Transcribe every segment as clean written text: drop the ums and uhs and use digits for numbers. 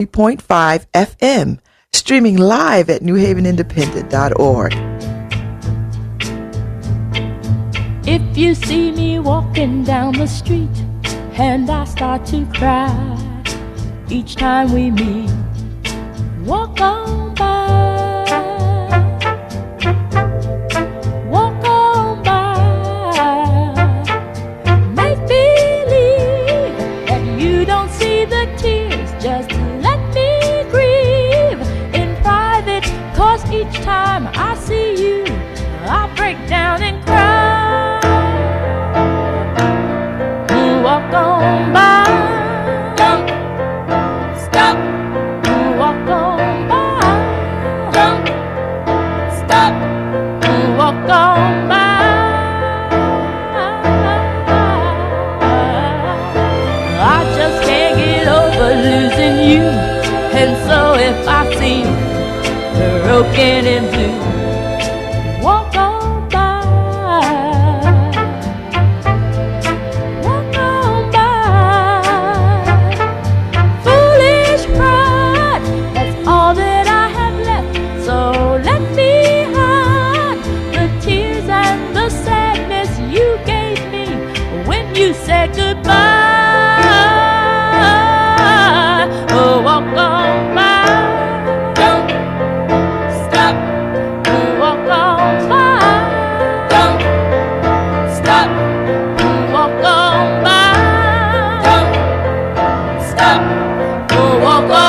93.5 FM, streaming live at newhavenindependent.org. If you see me walking down the street and I start to cry each time we meet, walk on by, walk on by. Make believe that you don't see the tears, just let me grieve in private, 'cause each time I see you I break down and cry. Walk on by, don't stop. Walk on by, don't stop. Walk on by. I just can't get over losing you, and so if I seem broken and blue, walk on by. You said goodbye. Oh, walk on by, don't stop. Walk on by, don't stop. Walk on by, don't stop. Oh, walk on.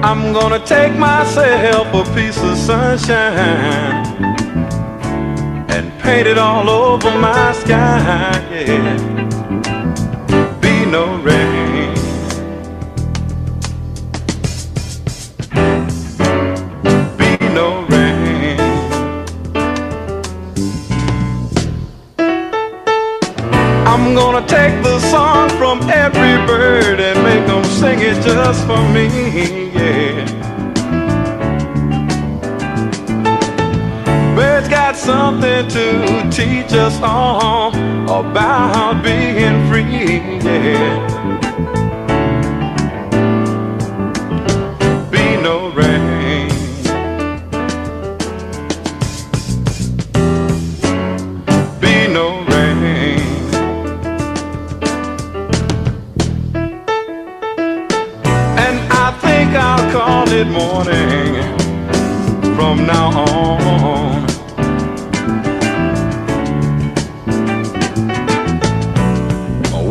I'm gonna take myself a piece of sunshine and paint it all over my sky, yeah. Be no rain, be no rain. I'm gonna take the song from every bird and make them sing it just for me, yeah. Birds got something to teach us all about being free, yeah. Be no rain, be no rain. And I think I'll call it morning from now on.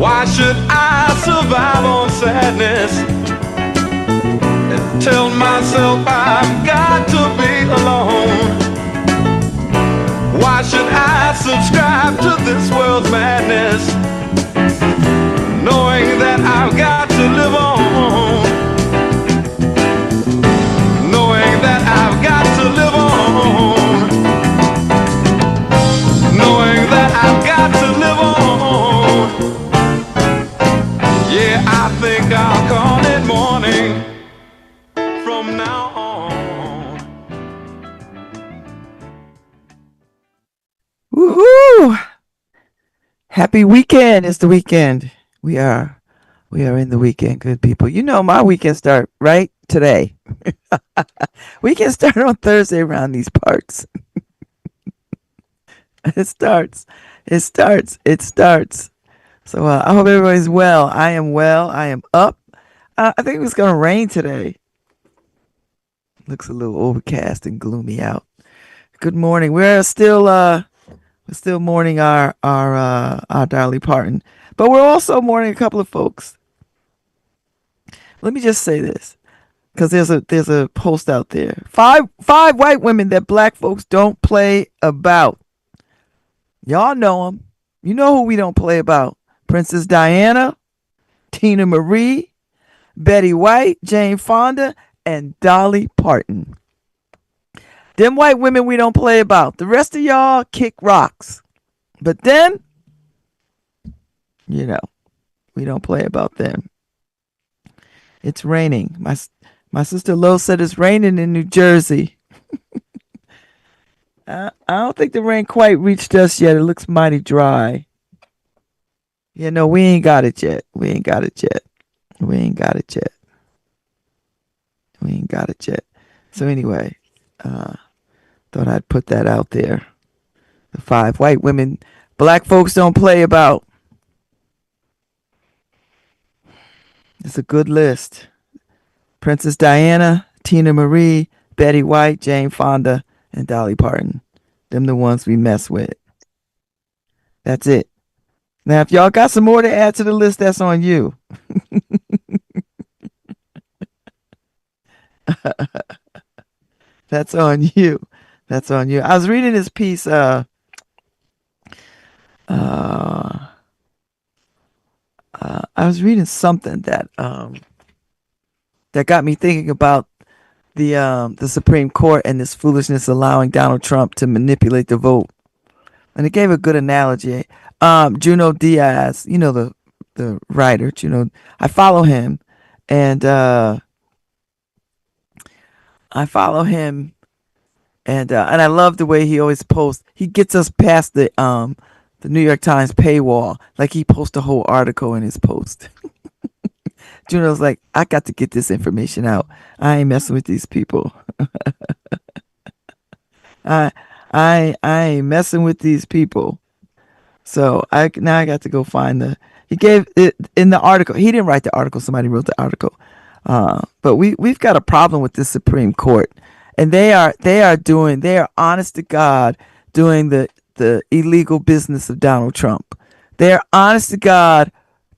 Why should I survive on sadness and tell myself I've got to be alone? Why should I subscribe to this world's madness, knowing that I've got to live on? Knowing that I've got to live on. Knowing that I've got to live on. Yeah, I think I'll call it morning from now on. Woohoo! Happy weekend. It's the weekend. We are We are in the weekend, good people. You know my weekend start right today. Weekend start on Thursday around these parts. It starts. It starts. It starts. So I hope everybody's well. I am well. I am up. I think it was gonna rain today. Looks a little overcast and gloomy out. Good morning. We're still mourning our Dolly Parton, but we're also mourning a couple of folks. Let me just say this, because there's a post out there. Five white women that black folks don't play about. Y'all know them. You know who we don't play about: Princess Diana, Tina Marie, Betty White, Jane Fonda, and Dolly Parton. Them white women we don't play about. The rest of y'all kick rocks. But then, you know, we don't play about them. It's raining. My sister Lo said it's raining in New Jersey. I don't think the rain quite reached us yet. It looks mighty dry. Yeah, no, we ain't got it yet. We ain't got it yet. We ain't got it yet. We ain't got it yet. So anyway, thought I'd put that out there. The 5 white women black folks don't play about. It's a good list. Princess Diana, Tina Marie, Betty White, Jane Fonda, and Dolly Parton. Them the ones we mess with. That's it. Now, if y'all got some more to add to the list, that's on you. That's on you. That's on you. I was reading this piece. I was reading something that got me thinking about the Supreme Court and this foolishness allowing Donald Trump to manipulate the vote. And it gave a good analogy. Juno Diaz, you know, the writer, Juno, I follow him, and I love the way he always posts. He gets us past the New York Times paywall. Like he posts a whole article in his post. Juno's like, I got to get this information out. I ain't messing with these people. I I ain't messing with these people. So I got to go find he gave it in the article. He didn't write the article. Somebody wrote the article. But we've got a problem with the Supreme Court, and they are honest to God doing the illegal business of Donald Trump. They're honest to God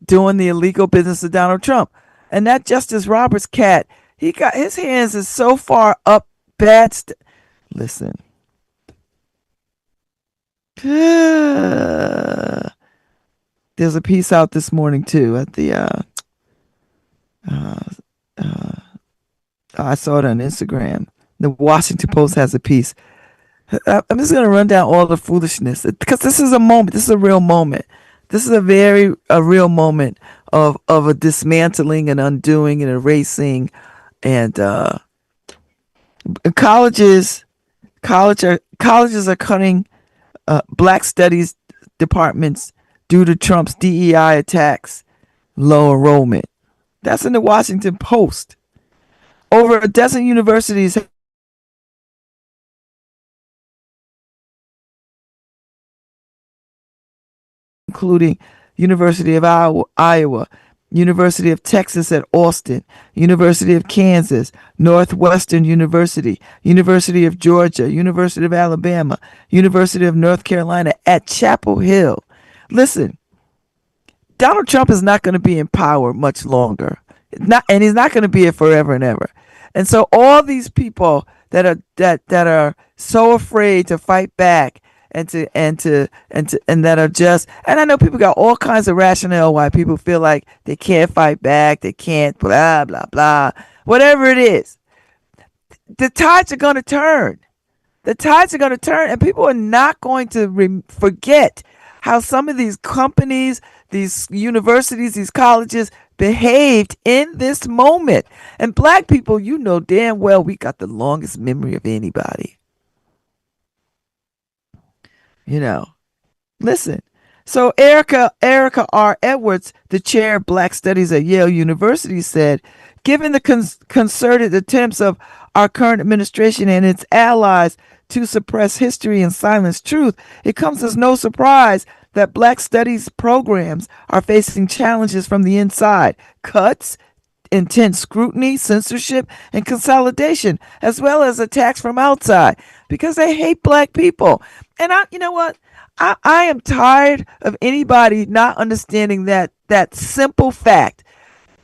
doing the illegal business of Donald Trump. And that Justice Roberts cat, he got his hands is so far up bad. Listen. There's a piece out this morning too at the I saw it on Instagram. The Washington Post has a piece. I'm just gonna run down all the foolishness because this is a moment. This is a real moment. This is a real moment of a dismantling and undoing and erasing, and colleges are cutting black studies departments due to Trump's DEI attacks, low enrollment. That's in the Washington Post. Over a dozen universities, including University of Iowa, University of Texas at Austin, University of Kansas, Northwestern University, University of Georgia, University of Alabama, University of North Carolina at Chapel Hill. Listen, Donald Trump is not going to be in power much longer. And he's not going to be it forever and ever. And so all these people that are so afraid to fight back and that are just, and I know people got all kinds of rationale why people feel like they can't fight back, they can't blah blah blah, whatever it is. The tides are going to turn. The tides are going to turn, and people are not going to forget how some of these companies, these universities, these colleges behaved in this moment. And black people, you know damn well we got the longest memory of anybody. You know, listen, So Erica R. Edwards, the chair of Black Studies at Yale University, said, given the concerted attempts of our current administration and its allies to suppress history and silence truth, it comes as no surprise that Black Studies programs are facing challenges from the inside: cuts, intense scrutiny, censorship, and consolidation, as well as attacks from outside because they hate Black people. And you know what? I am tired of anybody not understanding that simple fact.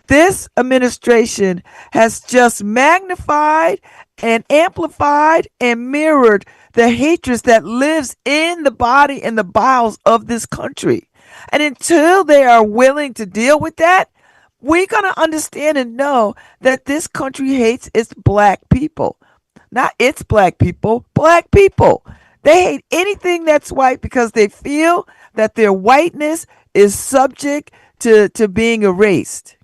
This administration has just magnified and amplified and mirrored the hatred that lives in the body and the bowels of this country. And until they are willing to deal with that, we're going to understand and know that this country hates its black people. Not its black people, black people. They hate anything that's white because they feel that their whiteness is subject to being erased.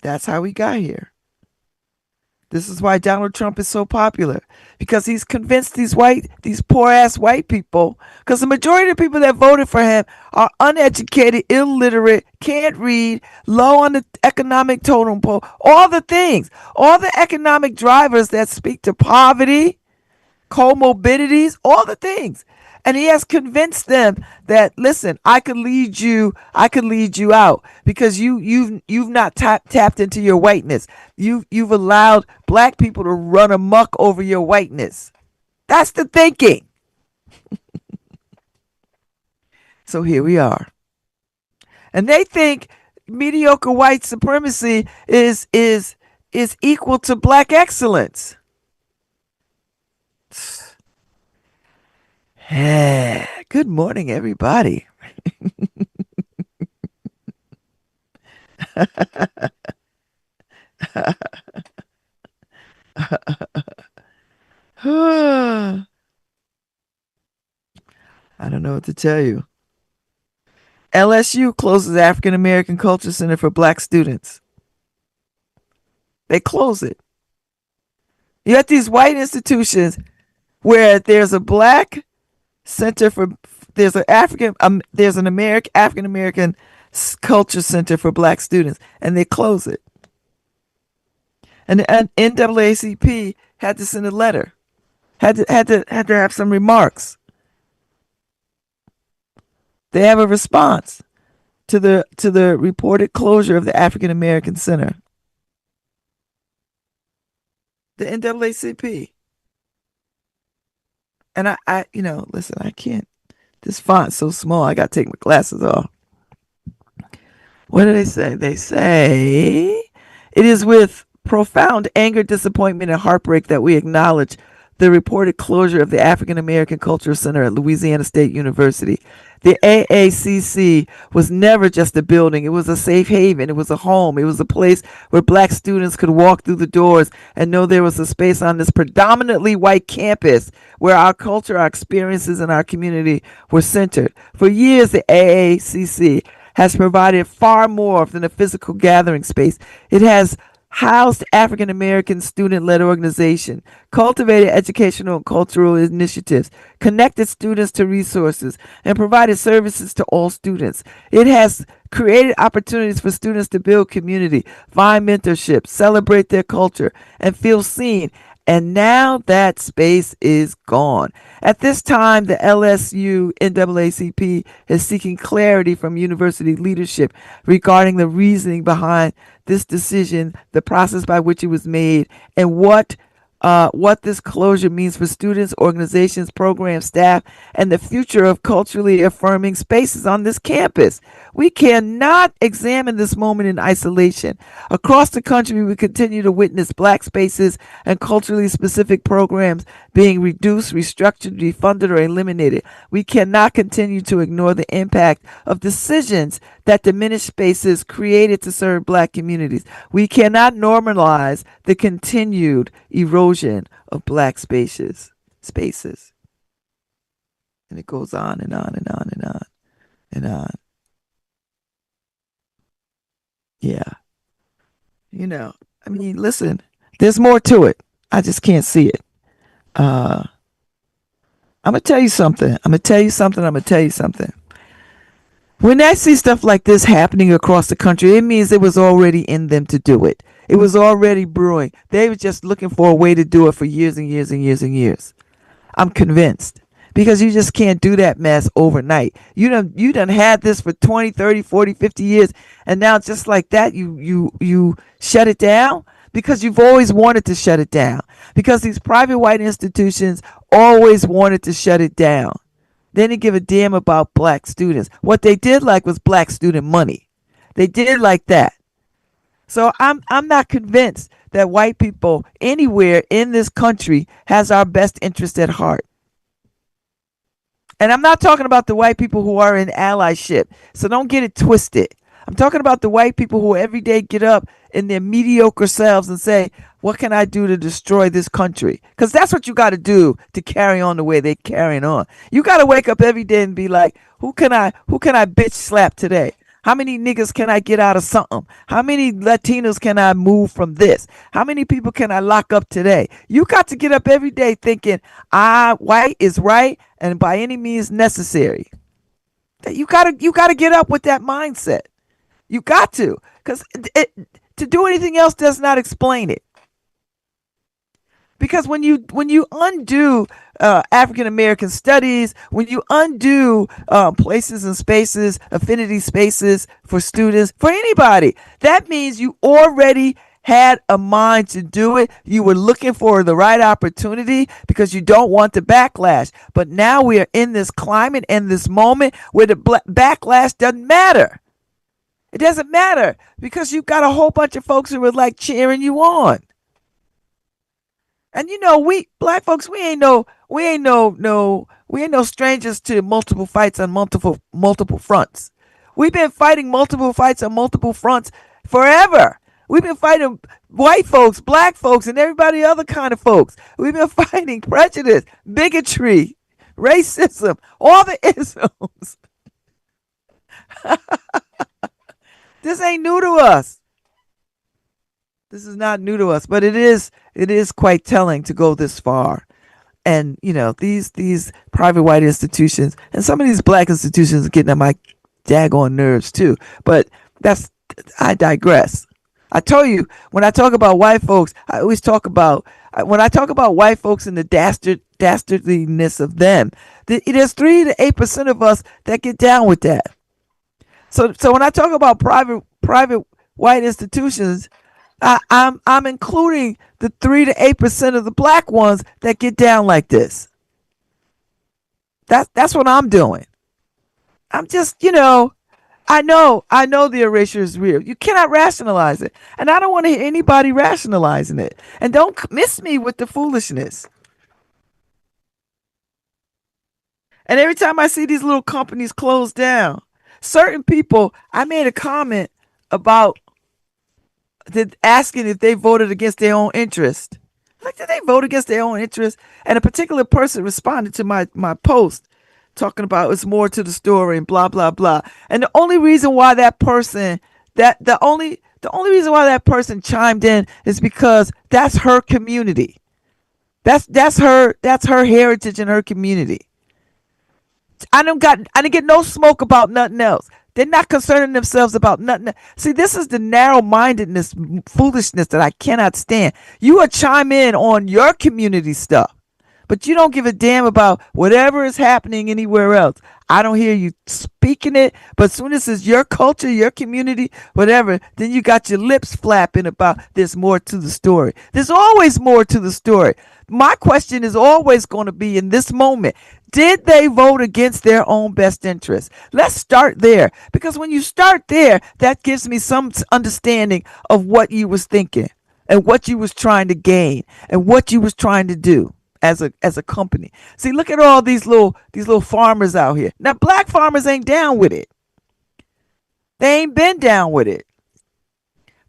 That's how we got here. This is why Donald Trump is so popular, because he's convinced these poor ass white people, because the majority of the people that voted for him are uneducated, illiterate, can't read, low on the economic totem pole, all the things, all the economic drivers that speak to poverty, comorbidities, all the things. And he has convinced them that, listen, I could lead you out because you've not tapped into your whiteness. You've allowed black people to run amok over your whiteness. That's the thinking. So here we are. And they think mediocre white supremacy is equal to black excellence. Good morning, everybody. I don't know what to tell you. LSU closes African American Culture Center for black students. They close it. You got these white institutions where there's a black center for there's an African American culture center for black students, and they close it. And the NAACP had to send a letter, had to have some remarks. They have a response to the reported closure of the African American Center. The NAACP. And I listen, I can't. This font's so small, I gotta take my glasses off. What do they say? They say, it is with profound anger, disappointment, and heartbreak that we acknowledge the reported closure of the African American Cultural Center at Louisiana State University. The AACC was never just a building. It was a safe haven. It was a home. It was a place where black students could walk through the doors and know there was a space on this predominantly white campus where our culture, our experiences, and our community were centered. For years, the AACC has provided far more than a physical gathering space. It has housed African American student led organization, cultivated educational and cultural initiatives, connected students to resources, and provided services to all students. It has created opportunities for students to build community, find mentorship, celebrate their culture, and feel seen. And now that space is gone. At this time, the LSU NAACP is seeking clarity from university leadership regarding the reasoning behind this decision, the process by which it was made, and what this closure means for students, organizations, programs, staff, and the future of culturally affirming spaces on this campus. We cannot examine this moment in isolation. Across the country, we continue to witness black spaces and culturally specific programs being reduced, restructured, defunded, or eliminated. We cannot continue to ignore the impact of decisions that diminish spaces created to serve black communities. We cannot normalize the continued erosion of black spaces. And it goes on and on and on and on and on. Yeah. I mean, listen, there's more to it. I just can't see it. Uh, I'm gonna tell you something. I'm gonna tell you something. I'm gonna tell you something. When I see stuff like this happening across the country, it means it was already in them to do it. It was already brewing. They were just looking for a way to do it for years and years and years and years. I'm convinced. Because you just can't do that mess overnight. You done had this for 20, 30, 40, 50 years, and now just like that you shut it down because you've always wanted to shut it down. Because these private white institutions always wanted to shut it down. They didn't give a damn about black students. What they did like was black student money. They did like that. So I'm not convinced that white people anywhere in this country has our best interest at heart. And I'm not talking about the white people who are in allyship. So don't get it twisted. I'm talking about the white people who every day get up in their mediocre selves and say, what can I do to destroy this country? Because that's what you got to do to carry on the way they're carrying on. You got to wake up every day and be like, who can I bitch slap today? How many niggas can I get out of something? How many Latinos can I move from this? How many people can I lock up today? You got to get up every day thinking, white is right and by any means necessary. You gotta get up with that mindset. You got to, because to do anything else does not explain it. Because when you undo African American studies, when you undo places and spaces, affinity spaces for students, for anybody, that means you already had a mind to do it. You were looking for the right opportunity because you don't want the backlash. But now we are in this climate and this moment where the backlash doesn't matter. It doesn't matter because you've got a whole bunch of folks who are like cheering you on. And we black folks, we ain't no strangers to multiple fights on multiple fronts. We've been fighting multiple fights on multiple fronts forever. We've been fighting white folks, black folks, and everybody other kind of folks. We've been fighting prejudice, bigotry, racism, all the isms. This ain't new to us. This is not new to us, but it is quite telling to go this far. And these private white institutions and some of these black institutions are getting on my daggone nerves too. But I digress. I told you, when I talk about white folks, I always talk about when I talk about white folks and the dastardliness of them. There's 3 to 8% of us that get down with that. So when I talk about private white institutions, I'm including the 3 to 8% of the black ones that get down like this. That's what I'm doing. I'm just, I know the erasure is real. You cannot rationalize it. And I don't want to hear anybody rationalizing it. And don't miss me with the foolishness. And every time I see these little companies close down, certain people, I made a comment about asking if they voted against their own interest. Like, did they vote against their own interest? And a particular person responded to my post talking about it's more to the story and blah blah blah. And the only reason why that person chimed in is because that's her community. That's her heritage and her community. I didn't get no smoke about nothing else. They're not concerning themselves about nothing. See, this is the narrow-mindedness, foolishness that I cannot stand. You will chime in on your community stuff, but you don't give a damn about whatever is happening anywhere else. I don't hear you speaking it, but as soon as it's your culture, your community, whatever, then you got your lips flapping about there's more to the story. There's always more to the story. My question is always going to be in this moment, did they vote against their own best interest? Let's start there, because when you start there, that gives me some understanding of what you was thinking and what you was trying to gain and what you was trying to do as a company. See, look at all these little farmers out here. Now, black farmers ain't down with it. They ain't been down with it.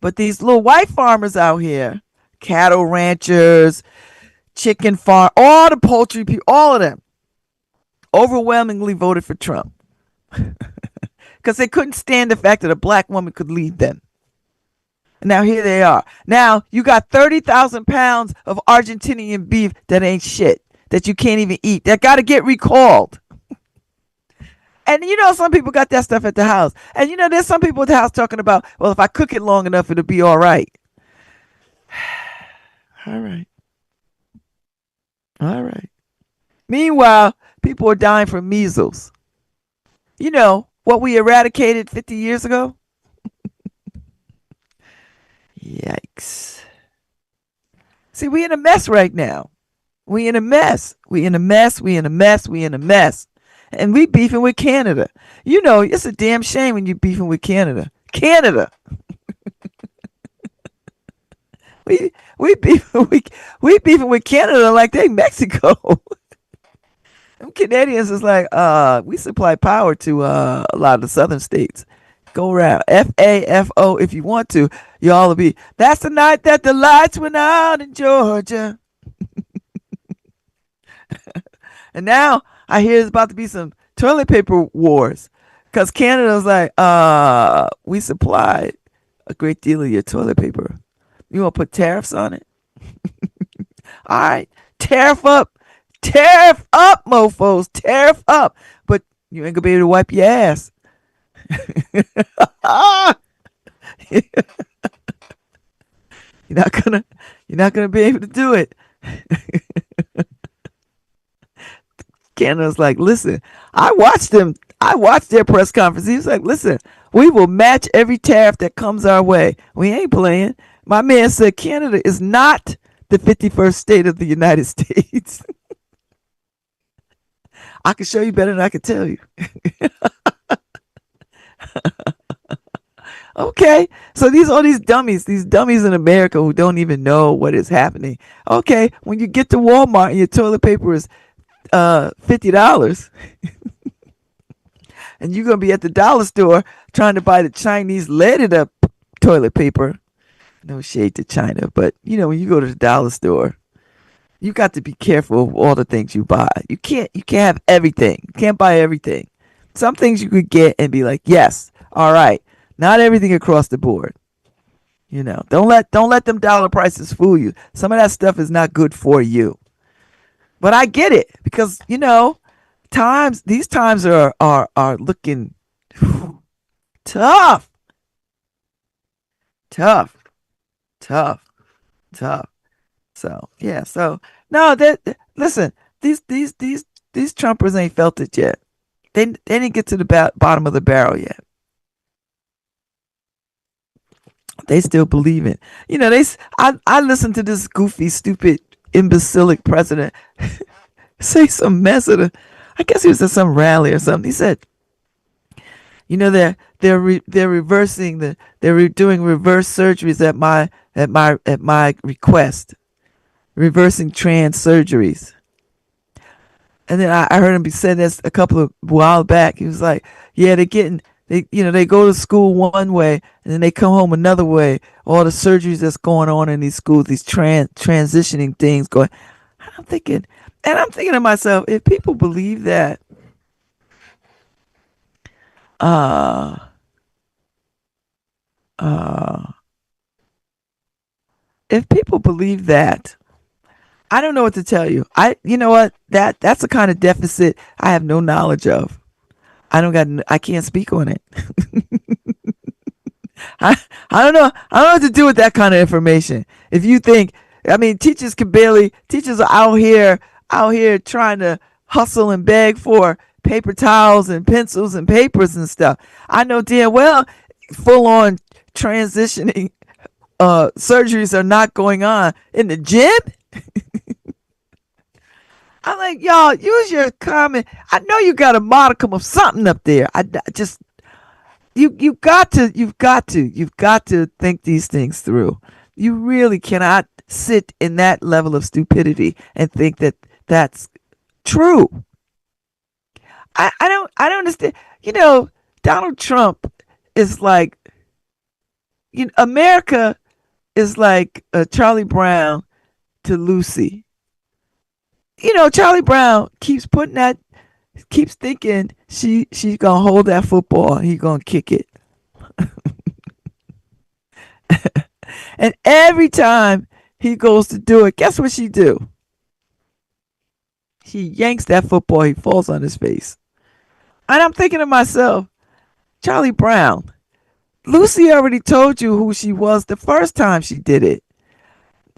But these little white farmers out here, cattle ranchers, chicken farm, all the poultry people, all of them, overwhelmingly voted for Trump because they couldn't stand the fact that a black woman could lead them. Now here they are. Now you got 30,000 pounds of Argentinian beef that ain't shit. that you can't even eat that got to get recalled. And some people got that stuff at the house. And there's some people at the house talking about, well, if I cook it long enough, it'll be all right. All right. All right. Meanwhile, people are dying from measles. What we eradicated 50 years ago? Yikes. See, we in a mess right now. We in a mess. We in a mess. We in a mess. We in a mess. And we beefing with Canada. It's a damn shame when you beefing with Canada. Canada. We beefing we beefing with Canada like they Mexico. Them Canadians is like, we supply power to a lot of the southern states. Go around. FAFO if you want to. Y'all will be. That's the night that the lights went out in Georgia. And now I hear there's about to be some toilet paper wars. Because Canada's like, we supply a great deal of your toilet paper. You want to put tariffs on it? All right. Tariff up. Tariff up, mofos. Tariff up. But you ain't going to be able to wipe your ass. You're not gonna be able to do it. Canada's like, listen, I watched their press conference. He was like, listen, we will match every tariff that comes our way. We ain't playing. My man said Canada is not the 51st state of the United States. I can show you better than I can tell you. Okay, so these dummies in America who don't even know what is happening. Okay, when you get to Walmart and your toilet paper is $50, and you're gonna be at the dollar store trying to buy the Chinese leaded up toilet paper. No shade to China, but when you go to the dollar store, you got to be careful of all the things you buy. You can't have everything. You can't buy everything. Some things you could get and be like, yes, all right. Not everything across the board. Don't let them dollar prices fool you. Some of that stuff is not good for you. But I get it because these times are looking tough, tough, tough, tough. So yeah. So no, listen. These Trumpers ain't felt it yet. They didn't get to the bottom of the barrel yet. They still believe it. I listened to this goofy, stupid, imbecilic president say some mess at I guess he was at some rally or something. He said, they're reversing they're doing reverse surgeries at my request, reversing trans surgeries. And then I heard him be saying this a couple of while back. He was like, yeah, they go to school one way and then they come home another way. All the surgeries that's going on in these schools, these transitioning things going. I'm thinking to myself, if people believe that, uh, uh, if people believe that, I don't know what to tell you. You know what? That's a kind of deficit I have no knowledge of. I can't speak on it. I, I don't know. I don't know what to do with that kind of information. If you think, teachers are out here trying to hustle and beg for paper towels and pencils and papers and stuff. I know damn well full on transitioning surgeries are not going on in the gym. I'm like, y'all, use your comment. I know you got a modicum of something up there. I just you've got to think these things through. You really cannot sit in that level of stupidity and think that that's true. I don't understand. Donald Trump is like, America is like Charlie Brown to Lucy. Charlie Brown keeps thinking she's gonna hold that football and he's gonna kick it. And every time he goes to do it, guess what she do? He yanks that football, he falls on his face. And I'm thinking to myself, Charlie Brown, Lucy already told you who she was the first time she did it.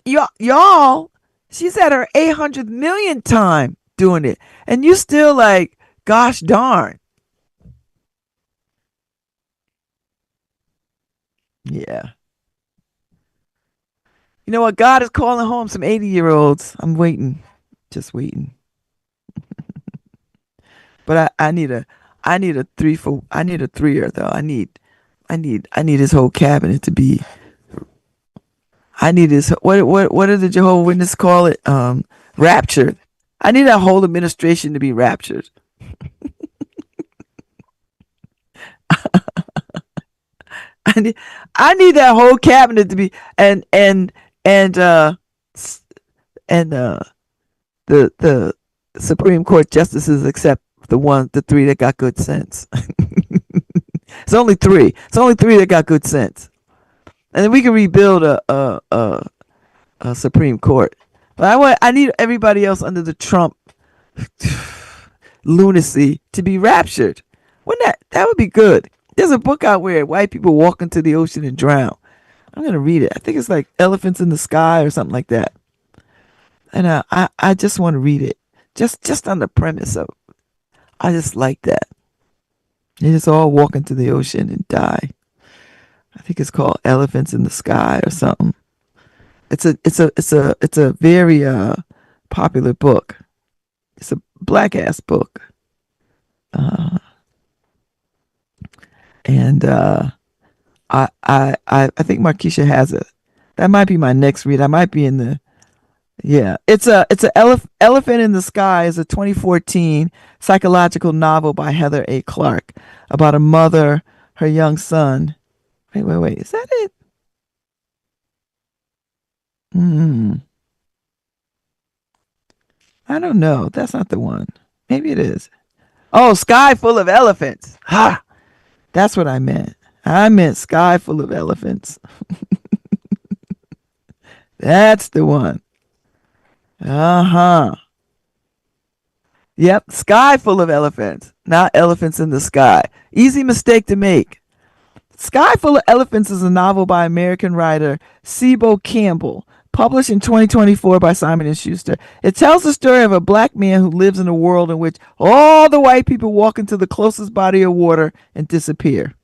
Y'all, she's at her 800 millionth time doing it. And you still like, gosh darn. Yeah. You know what? God is calling home some 80-year-olds. I'm waiting. Just waiting. But I need a I need a threer though. I need his whole cabinet to be. I need his what did the Jehovah Witness call it? Raptured. I need that whole administration to be raptured. I need I need that whole cabinet to be and and the Supreme Court justices except the three that got good sense. It's only three. It's only three that got good sense, and then we can rebuild a Supreme Court. But I need everybody else under the Trump lunacy to be raptured. Wouldn't that would be good? There's a book out where white people walk into the ocean and drown. I'm gonna read it. I think it's like Elephants in the Sky or something like that. And I just want to read it. Just on the premise of I just like that. They just all walk into the ocean and die. I think it's called Elephants in the Sky or something. It's a very popular book. It's a black ass book. Uh, and I think Markeisha has it. That might be my next read. I might be in the yeah. Elephant in the Sky is a 2014 psychological novel by Heather A. Clark about a mother, her young son. Wait. Is that it? Hmm. I don't know. That's not the one. Maybe it is. Oh, Sky Full of Elephants. Ha! That's what I meant. I meant Sky Full of Elephants. That's the one. Uh huh. Yep. Sky Full of Elephants, not Elephants in the Sky. Easy mistake to make. Sky Full of Elephants is a novel by American writer Sibo Campbell, published in 2024 by Simon and Schuster. It tells the story of a black man who lives in a world in which all the white people walk into the closest body of water and disappear.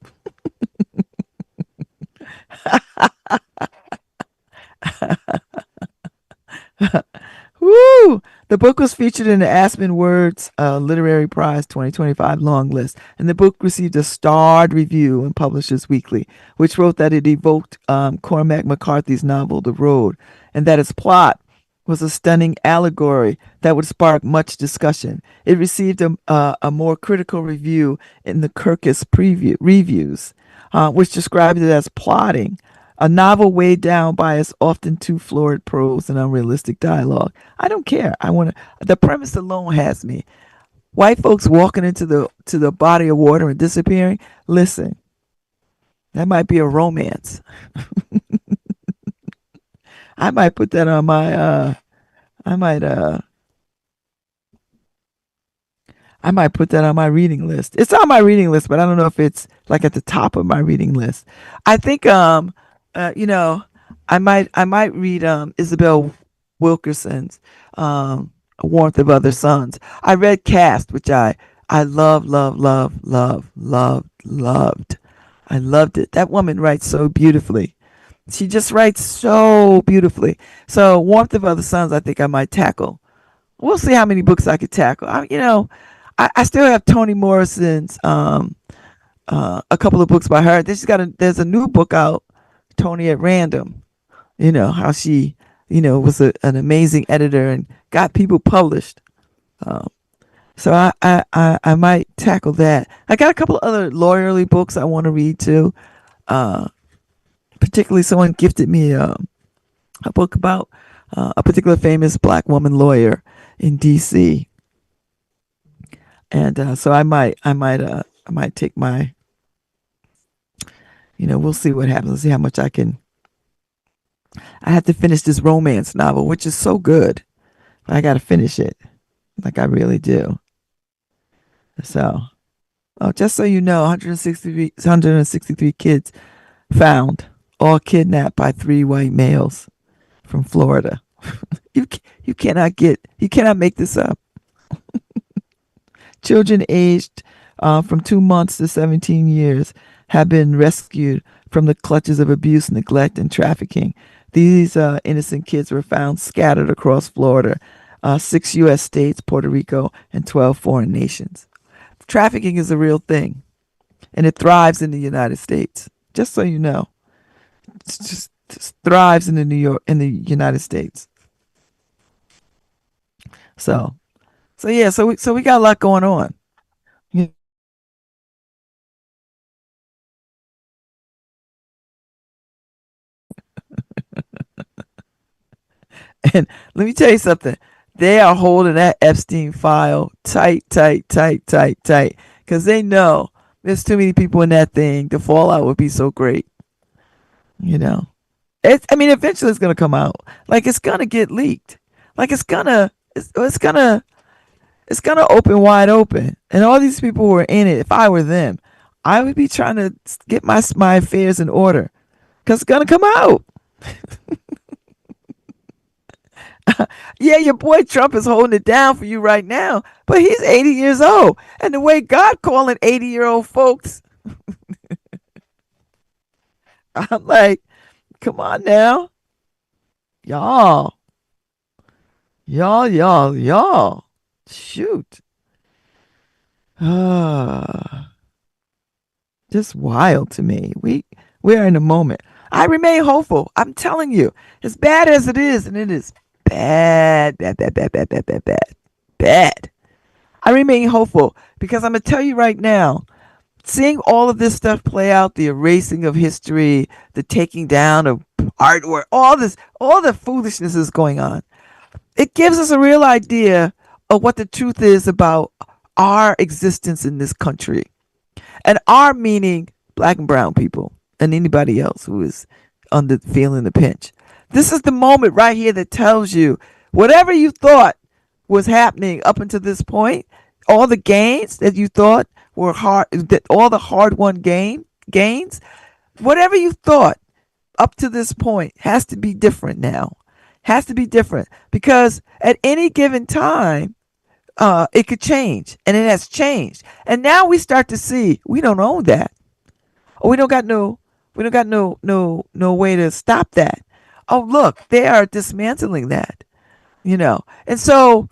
Woo! The book was featured in the Aspen Words Literary Prize 2025 long list, and the book received a starred review in Publishers Weekly, which wrote that it evoked Cormac McCarthy's novel The Road, and that its plot was a stunning allegory that would spark much discussion. It received a more critical review in the Kirkus reviews, which described it as plotting, a novel weighed down by its often too florid prose and unrealistic dialogue. I don't care. I want to. The premise alone has me. White folks walking into the body of water and disappearing. Listen, that might be a romance. I might put that on my. I might. I might put that on my reading list. It's on my reading list, but I don't know if it's like at the top of my reading list. I think you know, I might read Isabel Wilkerson's A Warmth of Other Suns. I read Cast, which I loved. I loved it. That woman writes so beautifully. She just writes so beautifully. So Warmth of Other Suns, I think I might tackle. We'll see how many books I could tackle. I still have Toni Morrison's a couple of books by her. There's a new book out, Toni at Random. You know how she, was an amazing editor and got people published. Um, so I might tackle that. I got a couple of other lawyerly books I want to read too. Uh, Particularly, someone gifted me a book about a particular famous black woman lawyer in D.C. And so I might take my, we'll see what happens. Let's see how much I can. I have to finish this romance novel, which is so good. But I got to finish it. Like I really do. So, oh, just so you know, 163 kids found, all kidnapped by three white males from Florida. You cannot make this up. Children aged from 2 months to 17 years have been rescued from the clutches of abuse, neglect, and trafficking. These innocent kids were found scattered across Florida, 6 U.S. states, Puerto Rico, and 12 foreign nations. Trafficking is a real thing, and it thrives in the United States. Just so you know, just thrives in the United States. So, yeah, so we got a lot going on. And let me tell you something. They are holding that Epstein file tight, tight, tight, tight, tight. Because they know there's too many people in that thing. The fallout would be so great. You know, I mean, eventually it's gonna come out. Like it's gonna get leaked. Like it's gonna open wide open. And all these people who are in it. If I were them, I would be trying to get my affairs in order. Cause it's gonna come out. Yeah, your boy Trump is holding it down for you right now, but he's 80 years old. And the way God calling 80-year-old folks, I'm like, come on now. Y'all, y'all. Shoot. Just wild to me. We are in a moment. I remain hopeful. I'm telling you, as bad as it is, and it is bad, bad, bad, bad, bad, bad, bad, bad, bad. I remain hopeful because I'm gonna tell you right now, seeing all of this stuff play out, the erasing of history, the taking down of artwork, all the foolishness is going on. It gives us a real idea of what the truth is about our existence in this country. And our meaning black and brown people and anybody else who is under feeling the pinch. This is the moment right here that tells you whatever you thought was happening up until this point, all the gains that you thought were hard, that all the hard won gains, whatever you thought up to this point has to be different now. Has to be different because at any given time, it could change, and it has changed. And now we start to see we don't own that, or we don't got no way to stop that. Oh, look, they are dismantling that, and so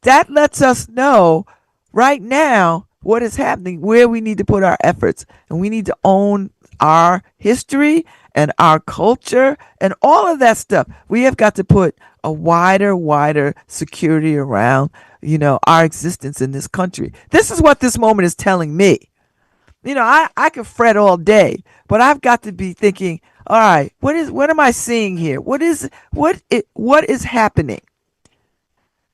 that lets us know right now what is happening, where we need to put our efforts, and we need to own our history and our culture and all of that stuff. We have got to put a wider security around, our existence in this country. This is what this moment is telling me. I could fret all day, but I've got to be thinking, all right, what am I seeing here? What is happening?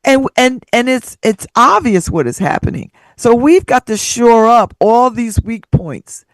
And it's obvious what is happening. So we've got to shore up all these weak points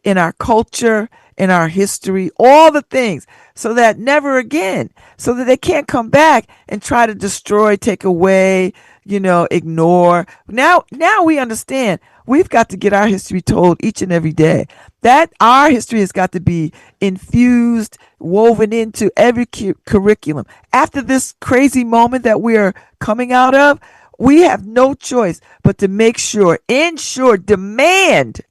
in our culture, in our history, all the things, so that never again, so that they can't come back and try to destroy, take away, ignore. Now we understand we've got to get our history told each and every day. That our history has got to be infused, woven into every curriculum. After this crazy moment that we are coming out of, we have no choice but to make sure, ensure, demand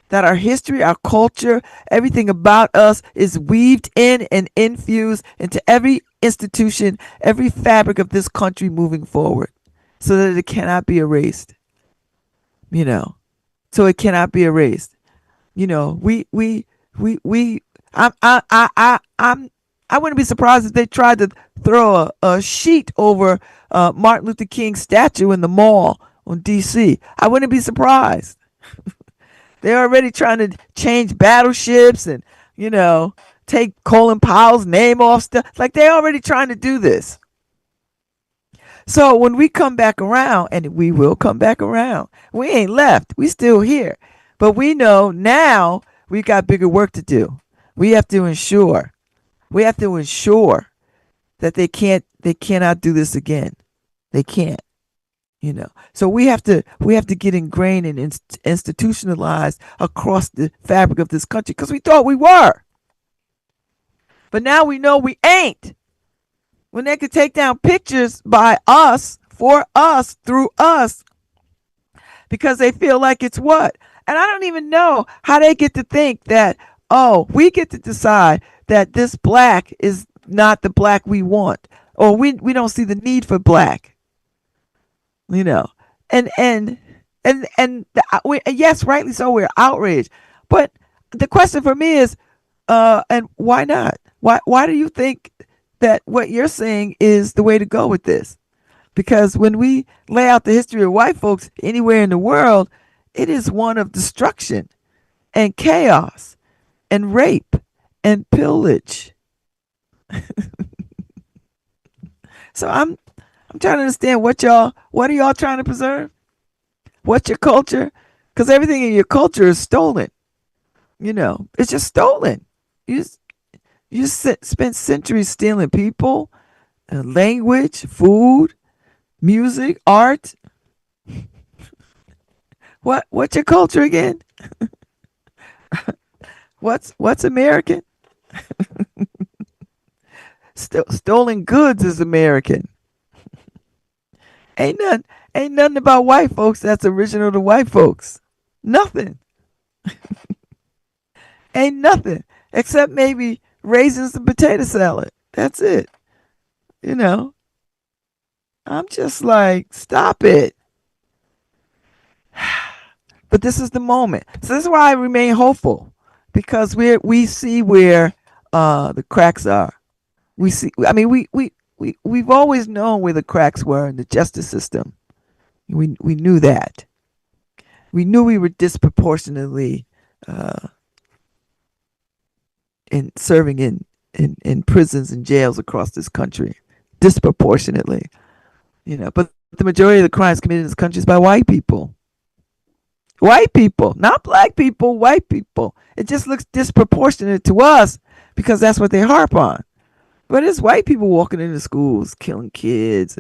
that our history, our culture, everything about us is weaved in and infused into every institution, every fabric of this country moving forward, so that it cannot be erased. You know, so it cannot be erased. We. I wouldn't be surprised if they tried to throw a sheet over Martin Luther King's statue in the mall on D.C. I wouldn't be surprised. They're already trying to change battleships and, take Colin Powell's name off stuff. Like they're already trying to do this. So when we come back around, and we will come back around, we ain't left. We still here. But we know now we've got bigger work to do. We have to ensure. That they cannot do this again. They can't. So we have to get ingrained and institutionalized across the fabric of this country because we thought we were, but now we know we ain't. When they could take down pictures by us, for us, through us, because they feel like it's what. And I don't even know how they get to think that, oh, we get to decide that this black is not the black we want, or we don't see the need for black, you know. And yes, rightly so, we're outraged. But the question for me is, and why not? Why do you think that what you're saying is the way to go with this? Because when we lay out the history of white folks anywhere in the world, it is one of destruction and chaos and rape and pillage. So I'm trying to understand what are y'all trying to preserve? What's your culture? Because everything in your culture is stolen. It's just stolen. You spent centuries stealing people, language, food, music, art. What's your culture again? What's American? Stolen goods is American. Ain't nothing ain't nothing about white folks that's original to white folks. Nothing. Ain't nothing except maybe raisins and potato salad. That's it. You know. I'm just like, stop it. But this is the moment. So this is why I remain hopeful, because we see where the cracks are. We see. I mean, we've always known where the cracks were in the justice system. We knew that. We knew we were disproportionately in serving in prisons and jails across this country, disproportionately. But the majority of the crimes committed in this country is by white people. White people, not black people, white people. It just looks disproportionate to us because that's what they harp on. But it's white people walking into schools, killing kids.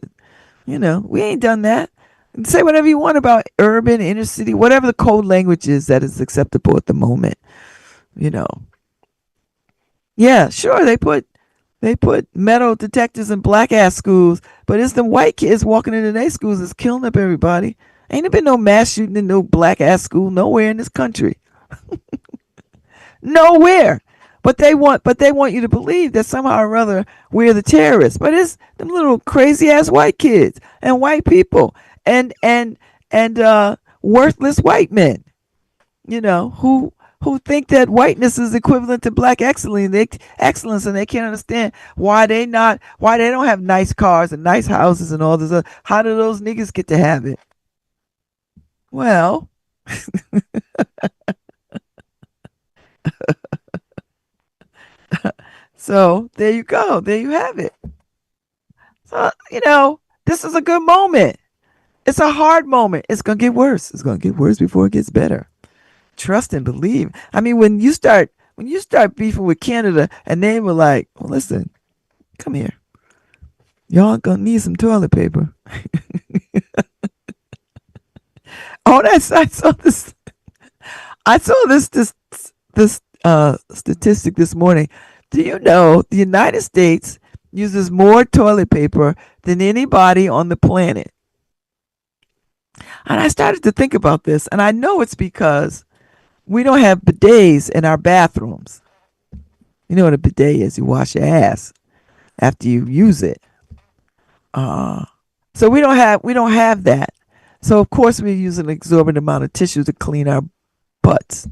And, we ain't done that. And say whatever you want about urban, inner city, whatever the code language is that is acceptable at the moment. You know. Yeah, sure, they put metal detectors in black ass schools, but it's the white kids walking into their schools that's killing up everybody. Ain't there been no mass shooting in no black ass school nowhere in this country. Nowhere. But they want you to believe that somehow or other we're the terrorists. But it's them little crazy ass white kids and white people and worthless white men, who think that whiteness is equivalent to black excellence, and they can't understand why they don't have nice cars and nice houses and all this other. How do those niggas get to have it? Well, so there you go. There you have it. So, this is a good moment. It's a hard moment. It's going to get worse. It's going to get worse before it gets better. Trust and believe. I mean, when you start beefing with Canada and they were like, well, listen, come here. Y'all going to need some toilet paper. Oh, I saw this. I saw this statistic this morning. Do you know the United States uses more toilet paper than anybody on the planet? And I started to think about this, and I know it's because we don't have bidets in our bathrooms. You know what a bidet is? You wash your ass after you use it. So we don't have that. So of course we use an exorbitant amount of tissue to clean our butts.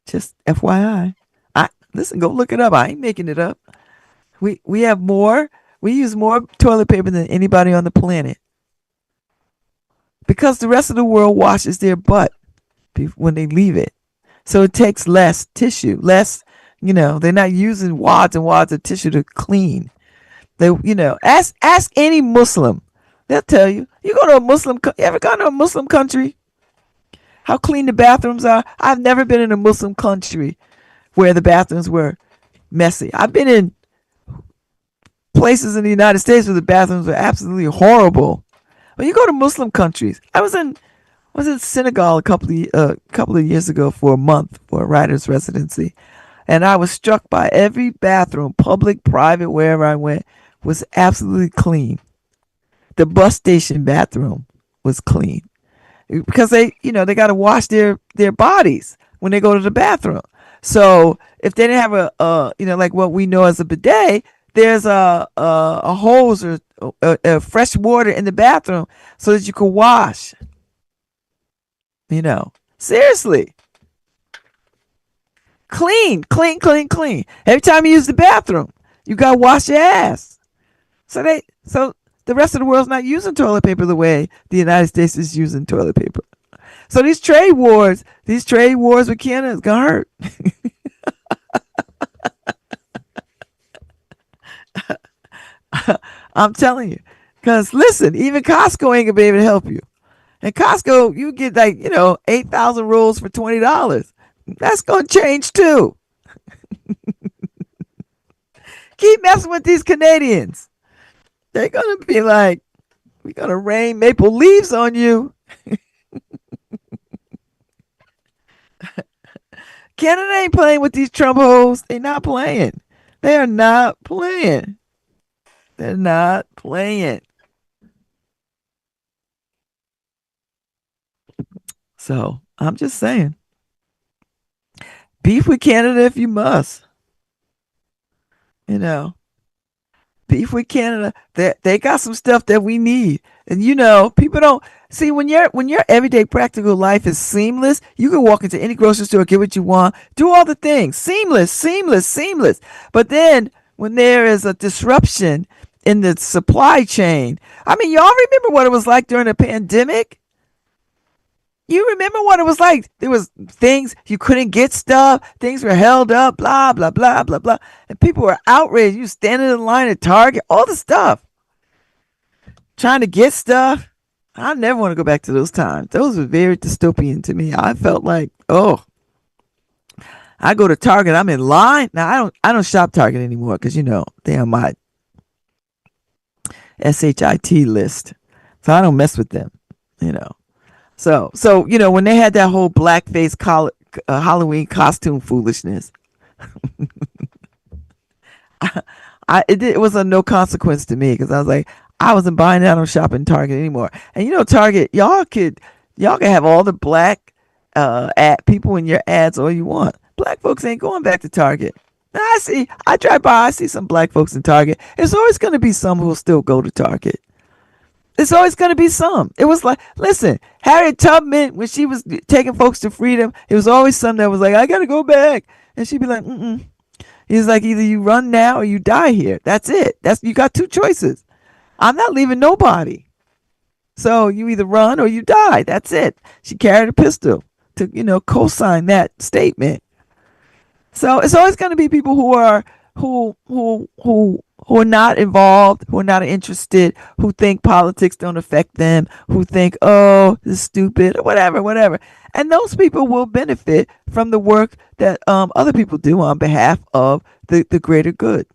Just FYI. Listen, go look it up. I ain't making it up. We use more toilet paper than anybody on the planet. Because the rest of the world washes their butt when they leave it. So it takes less tissue, they're not using wads and wads of tissue to clean. Ask any Muslim. They'll tell you. You ever gone to a Muslim country? How clean the bathrooms are? I've never been in a Muslim country where the bathrooms were messy. I've been in places in the United States where the bathrooms are absolutely horrible. When you go to Muslim countries, I was in Senegal a couple of years ago for a month for a writer's residency, and I was struck by every bathroom, public, private, wherever I went, was absolutely clean. The bus station bathroom was clean because they got to wash their bodies when they go to the bathroom. So if they didn't have like what we know as a bidet, there's a hose or fresh water in the bathroom so that you can wash. Seriously, clean, clean, clean, clean. Every time you use the bathroom, you gotta wash your ass. So the rest of the world's not using toilet paper the way the United States is using toilet paper. So these trade wars with Canada is gonna hurt. I'm telling you. Cause listen, even Costco ain't gonna be able to help you. And Costco, you get 8,000 rolls for $20. That's gonna change too. Keep messing with these Canadians. They're gonna be like, we're gonna rain maple leaves on you. Canada ain't playing with these Trump hoes. They're not playing. They are not playing. They're not playing. So I'm just saying, beef with Canada if you must. You know, beef with Canada. They got some stuff that we need, and people don't see when your everyday practical life is seamless. You can walk into any grocery store, get what you want, do all the things, seamless, seamless, seamless. But then when there is a disruption in the supply chain, I mean, y'all remember what it was like during the pandemic? You remember what it was like? There was things you couldn't get stuff. Things were held up. Blah blah blah blah blah. And people were outraged. You standing in line at Target, all the stuff, trying to get stuff. I never want to go back to those times. Those were very dystopian to me. I felt like, oh, I go to Target. I'm in line now. I don't shop Target anymore because they're on my SHIT list, so I don't mess with them. You know. So when they had that whole blackface Halloween costume foolishness, it was a no consequence to me because I was like, I wasn't buying that on shopping Target anymore. And Target, y'all can have all the black ad people in your ads all you want. Black folks ain't going back to Target. Now, I drive by, I see some black folks in Target. There's always going to be some who'll still go to Target. It's always going to be some. It was like, listen, Harriet Tubman, when she was taking folks to freedom, it was always some that was like, I got to go back. And she'd be like, mm-mm. He's like, either you run now or you die here. That's it. You got two choices. I'm not leaving nobody. So you either run or you die. That's it. She carried a pistol to, co-sign that statement. So it's always going to be people who are not involved, who are not interested, who think politics don't affect them, who think, oh, this is stupid, or whatever. And those people will benefit from the work that other people do on behalf of the greater good.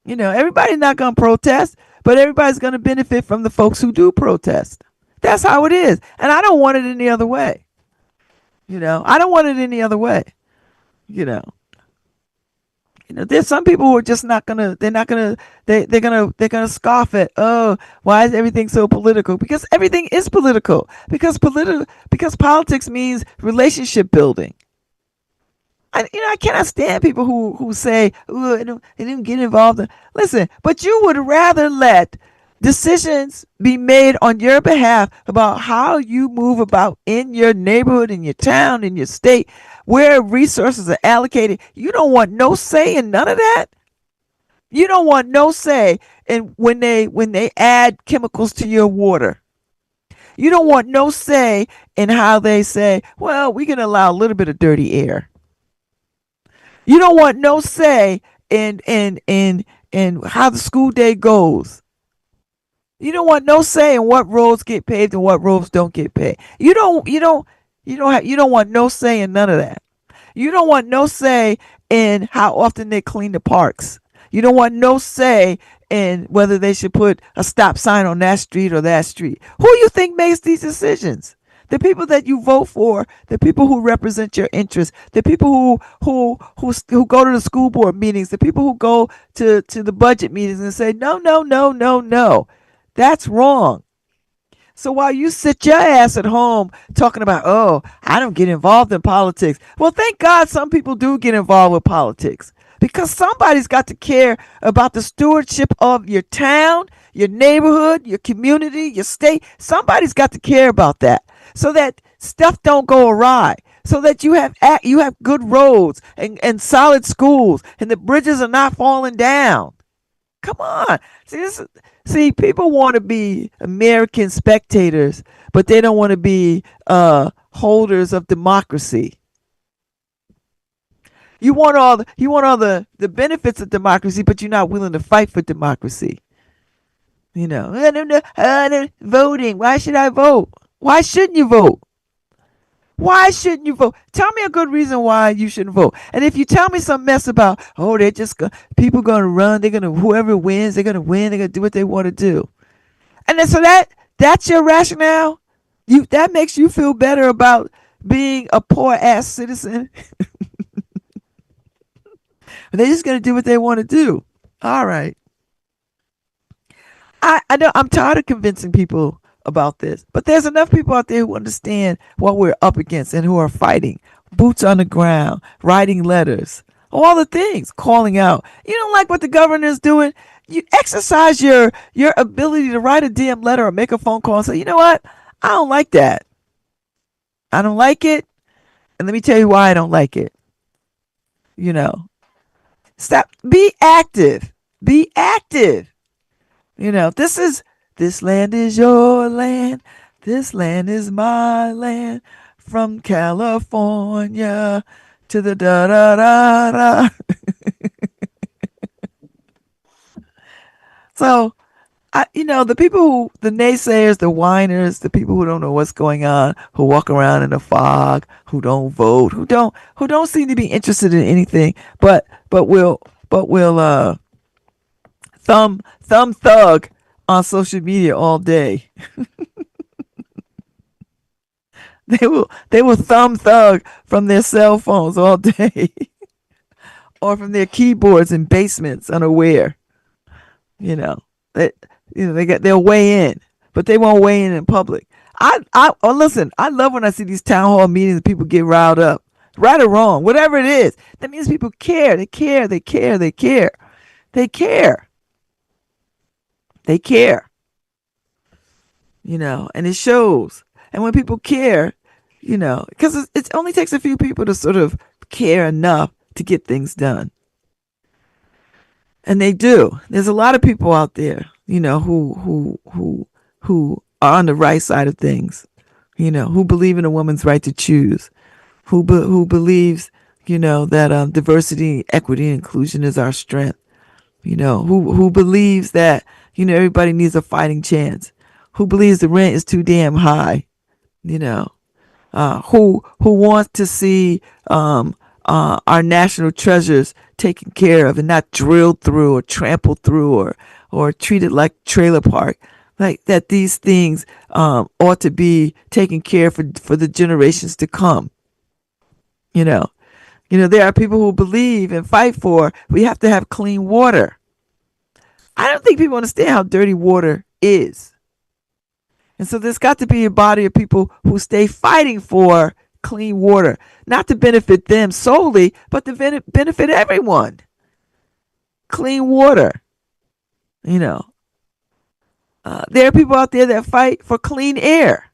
Everybody's not going to protest, but everybody's going to benefit from the folks who do protest. That's how it is. And I don't want it any other way. I don't want it any other way. There's some people who are just not gonna. They're gonna scoff at. Oh, why is everything so political? Because everything is political. Because politics means relationship building. I cannot stand people who say, oh, they didn't get involved. Listen, but you would rather let decisions be made on your behalf about how you move about in your neighborhood, in your town, in your state, where resources are allocated. You don't want no say in none of that. You don't want no say in when they add chemicals to your water. You don't want no say in how they say, well, we can allow a little bit of dirty air. You don't want no say in how the school day goes. You don't want no say in what roads get paved and what roads don't get paved. You don't want no say in none of that. You don't want no say in how often they clean the parks. You don't want no say in whether they should put a stop sign on that street or that street. Who you think makes these decisions? The people that you vote for, the people who represent your interests, the people who go to the school board meetings, the people who go to the budget meetings and say no, no, no, no, no. That's wrong. So while you sit your ass at home talking about, oh, I don't get involved in politics. Well, thank God some people do get involved with politics because somebody's got to care about the stewardship of your town, your neighborhood, your community, your state. Somebody's got to care about that so that stuff don't go awry. So that you have good roads and solid schools and the bridges are not falling down. Come on. See, people want to be American spectators, but they don't want to be holders of democracy. You want all the benefits of democracy, but you're not willing to fight for democracy. You know, voting. Why should I vote? Why shouldn't you vote? Why shouldn't you vote? Tell me a good reason why you shouldn't vote. And if you tell me some mess about, oh, people gonna run, whoever wins, they're gonna win, they're gonna do what they want to do. And then so that's your rationale. That makes you feel better about being a poor ass citizen. They're just gonna do what they want to do. All right. I know I'm tired of convincing people about this, but there's enough people out there who understand what we're up against and who are fighting, boots on the ground, writing letters, all the things, calling out. You don't like what the governor is doing? You exercise your ability to write a damn letter or make a phone call and say, you know what? I don't like that. I don't like it. And let me tell you why I don't like it. You know, stop. Be active. Be active. You know, this land is your land. This land is my land. From California to the da da da da. So, the naysayers, the whiners, the people who don't know what's going on, who walk around in the fog, who don't vote, who don't seem to be interested in anything, but will thumb thug on social media all day. They will thumb thug from their cell phones all day, or from their keyboards in basements, unaware. You know that they'll weigh in, but they won't weigh in public. Listen. I love when I see these town hall meetings and people get riled up, right or wrong, whatever it is. That means people care. They care. They care. They care. They care. They care. And it shows. And when people care, because it only takes a few people to sort of care enough to get things done. And they do. There's a lot of people out there, who are on the right side of things, who believe in a woman's right to choose, who believes, that diversity, equity, and inclusion is our strength, who believes that, everybody needs a fighting chance, who believes the rent is too damn high, who wants to see our national treasures taken care of and not drilled through or trampled through or treated like trailer park. Like that these things ought to be taken care of for the generations to come. There are people who believe and fight for we have to have clean water. I don't think people understand how dirty water is. And so there's got to be a body of people who stay fighting for clean water, not to benefit them solely, but to benefit everyone. Clean water. There are people out there that fight for clean air.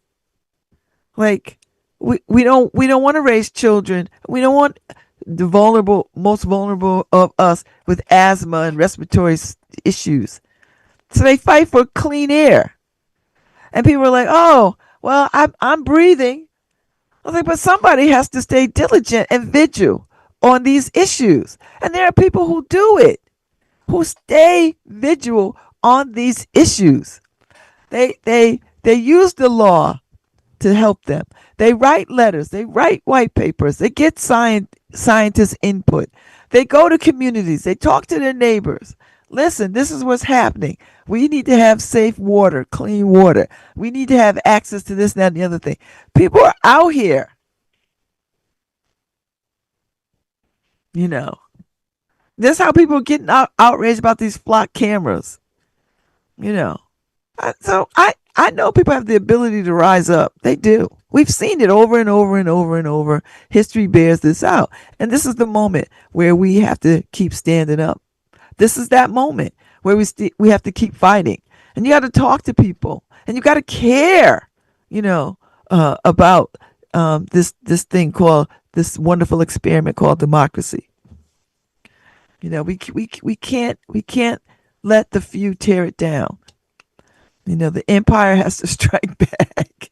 Like we don't want to raise children. We don't want the most vulnerable of us with asthma and respiratory issues. So they fight for clean air. And people are like, "Oh, well, I'm breathing." I was like, but somebody has to stay diligent and vigil on these issues. And there are people who do it, who stay vigilant on these issues. They use the law to help them. They write letters. They write white papers. They get scientists' input. They go to communities. They talk to their neighbors. Listen, this is what's happening. We need to have safe water, clean water. We need to have access to this, that, and the other thing. People are out here, you know. That's how people are getting outraged about these flock cameras, you know. So I know people have the ability to rise up. They do. We've seen it over and over and over and over. History bears this out. And this is the moment where we have to keep standing up. This is that moment where we have to keep fighting. And you got to talk to people. And you got to care, you know, about this thing called this wonderful experiment called democracy. You know, we can't let the few tear it down. You know, the empire has to strike back.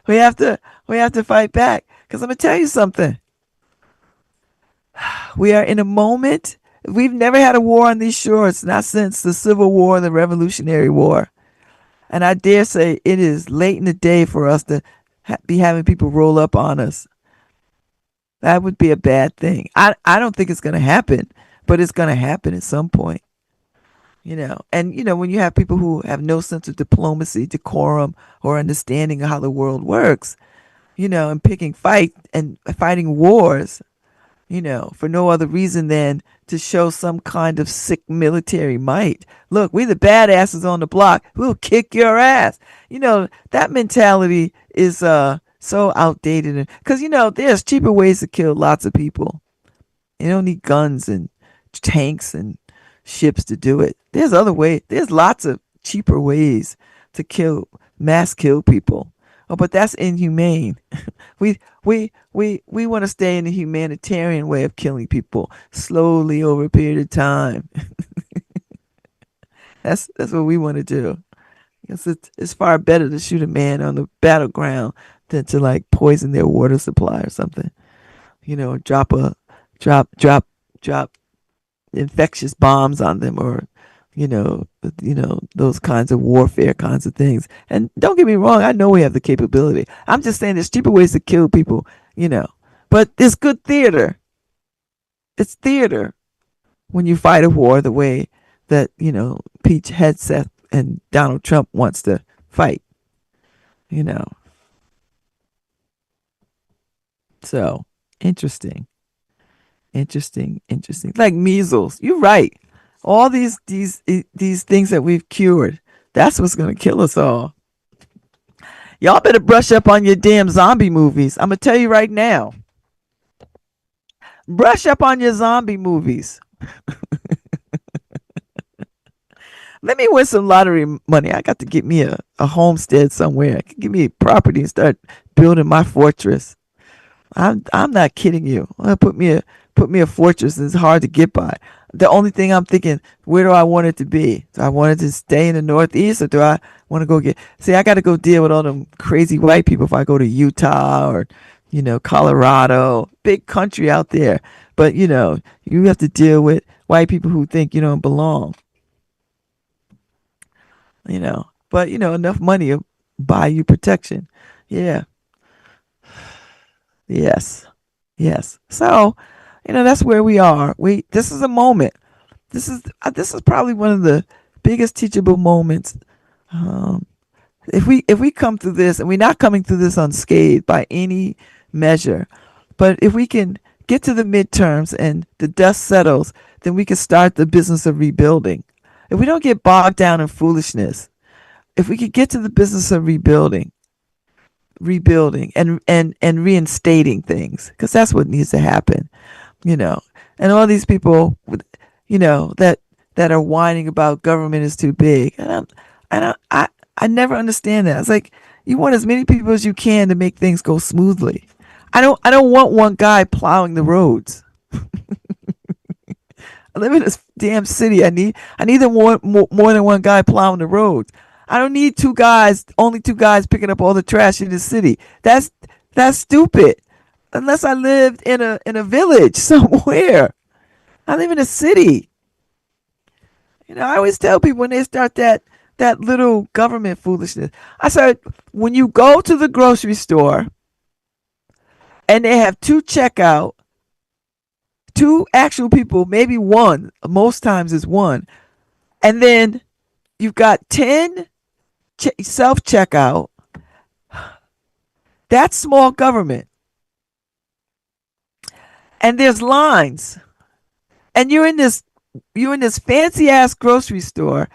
we have to fight back. Because I'm gonna tell you something. We are in a moment. We've never had a war on these shores, not since the Civil War, the Revolutionary War. And I dare say it is late in the day for us to be having people roll up on us. That would be a bad thing. I don't think it's going to happen, but it's going to happen at some point. You know, and you know, when you have people who have no sense of diplomacy, decorum, or understanding of how the world works, you know, and picking fight and fighting wars, you know, for no other reason than to show some kind of sick military might. Look, we the badasses on the block. We'll kick your ass. You know, that mentality is so outdated. Because, you know, there's cheaper ways to kill lots of people. You don't need guns and tanks and ships to do it. There's other ways. There's lots of cheaper ways to mass kill people. Oh, but that's inhumane. We want to stay in the humanitarian way of killing people slowly over a period of time. That's what we want to do. It's far better to shoot a man on the battleground than to like poison their water supply or something. You know, drop infectious bombs on them, or those kinds of warfare kinds of things. And don't get me wrong, I know we have the capability. I'm just saying there's cheaper ways to kill people, you know. But it's good theater. It's theater when you fight a war the way that, you know, Pete Hegseth and Donald Trump wants to fight, you know. So interesting. Like measles. You're right. All these things that we've cured. That's what's gonna kill us all. Y'all better brush up on your damn zombie movies. I'm gonna tell you right now. Brush up on your zombie movies. Let me win some lottery money. I got to get me a homestead somewhere. I can give me a property and start building my fortress. I'm not kidding you. Put me a fortress that's hard to get by. The only thing I'm thinking, where do I want it to be? Do I want it to stay in the Northeast, or do I want to go see, I got to go deal with all them crazy white people if I go to Utah or, you know, Colorado, big country out there. But, you know, you have to deal with white people who think you don't belong, you know. But, you know, enough money will buy you protection. Yeah. Yes. So, you know, that's where we are. This is a moment. This is probably one of the biggest teachable moments. If we come through this, and we're not coming through this unscathed by any measure, but if we can get to the midterms and the dust settles, then we can start the business of rebuilding. If we don't get bogged down in foolishness, if we could get to the business of rebuilding and reinstating things, because that's what needs to happen, you know. And all these people, you know, that are whining about government is too big, and I never understand that. It's like, you want as many people as you can to make things go smoothly. I don't want one guy plowing the roads. I live in this damn city. I need more than one guy plowing the roads. I don't need only two guys picking up all the trash in the city. That's stupid. Unless I lived in a village somewhere. I live in a city. You know, I always tell people when they start that that little government foolishness. I said, when you go to the grocery store and they have two checkout, two actual people, maybe one, most times it's one, and then you've got 10 self checkout, that's small government. And there's lines. And you're in this fancy ass grocery store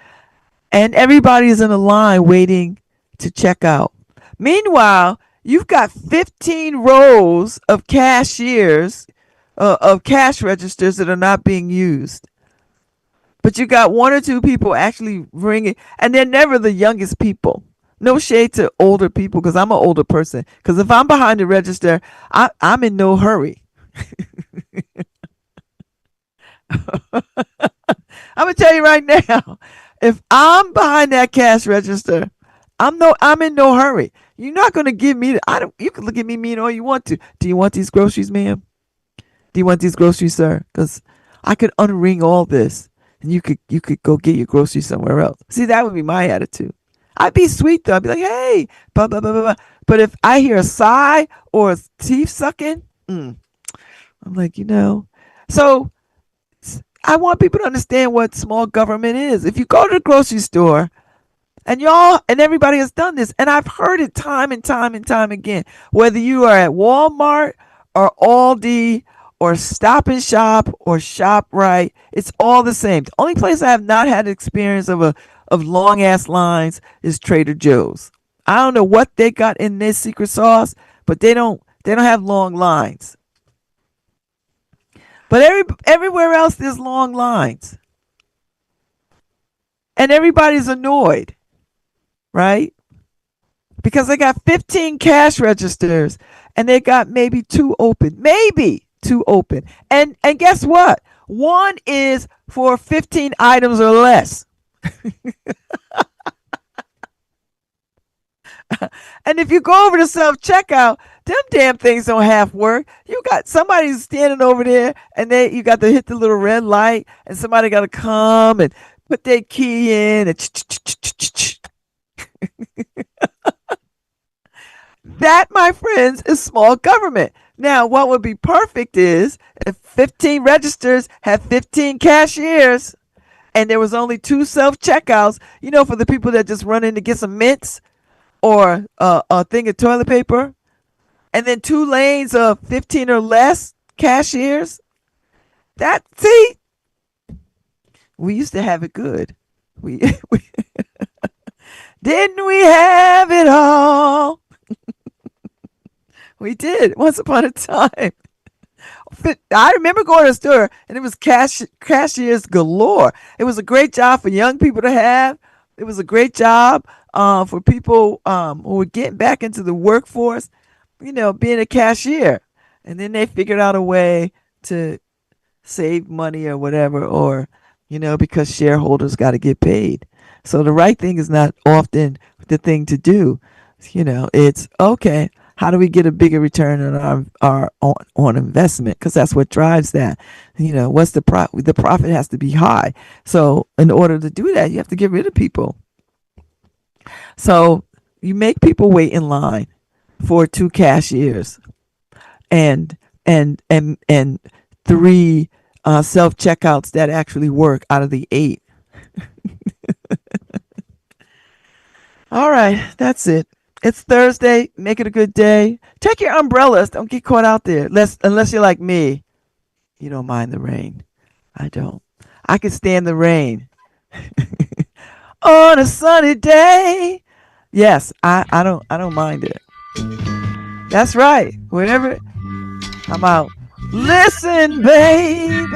and everybody's in a line waiting to check out. Meanwhile, you've got 15 rows of cashiers, of cash registers that are not being used. But you got one or two people actually ringing, and they're never the youngest people. No shade to older people, because I'm an older person. Because if I'm behind the register, I'm in no hurry. I'm gonna tell you right now, if I'm behind that cash register, I'm in no hurry. You're not gonna give me. I don't. You can look at me mean all you want to. Do you want these groceries, ma'am? Do you want these groceries, sir? Because I could unring all this, and you could go get your groceries somewhere else. See, that would be my attitude. I'd be sweet though. I'd be like, hey, blah blah blah blah blah. But if I hear a sigh or a teeth sucking, I'm like, So I want people to understand what small government is. If you go to the grocery store, and y'all and everybody has done this, and I've heard it time and time and time again, whether you are at Walmart or Aldi or Stop and Shop or ShopRite, it's all the same. The only place I have not had experience of long ass lines is Trader Joe's. I don't know what they got in their secret sauce, but they don't have long lines. But everywhere else there's long lines. And everybody's annoyed, right? Because they got 15 cash registers and they got maybe two open. Maybe two open. And guess what? One is for 15 items or less. And if you go over to self checkout, them damn things don't half work. You got somebody standing over there, and you got to hit the little red light, and somebody got to come and put their key in, and that, my friends, is small government. Now, what would be perfect is if 15 registers have 15 cashiers, and there was only two self checkouts. For the people that just run in to get some mints or a thing of toilet paper, and then two lanes of 15 or less cashiers. See, we used to have it good. We didn't we have it all? We did once upon a time. I remember going to the store and it was cashiers galore. It was a great job for young people to have. It was a great job for people who were getting back into the workforce, being a cashier. And then they figured out a way to save money or whatever, or, because shareholders got to get paid. So the right thing is not often the thing to do. It's okay. How do we get a bigger return on our investment? Because that's what drives that. What's the profit? The profit has to be high. So in order to do that, you have to get rid of people. So you make people wait in line for two cashiers and three self checkouts that actually work out of the 8. All right, that's it. It's Thursday. Make it a good day. Take your umbrellas. Don't get caught out there. Unless you're like me. You don't mind the rain. I don't. I can stand the rain. On a sunny day. Yes, I don't mind it. That's right. Whenever I'm out. Listen, baby.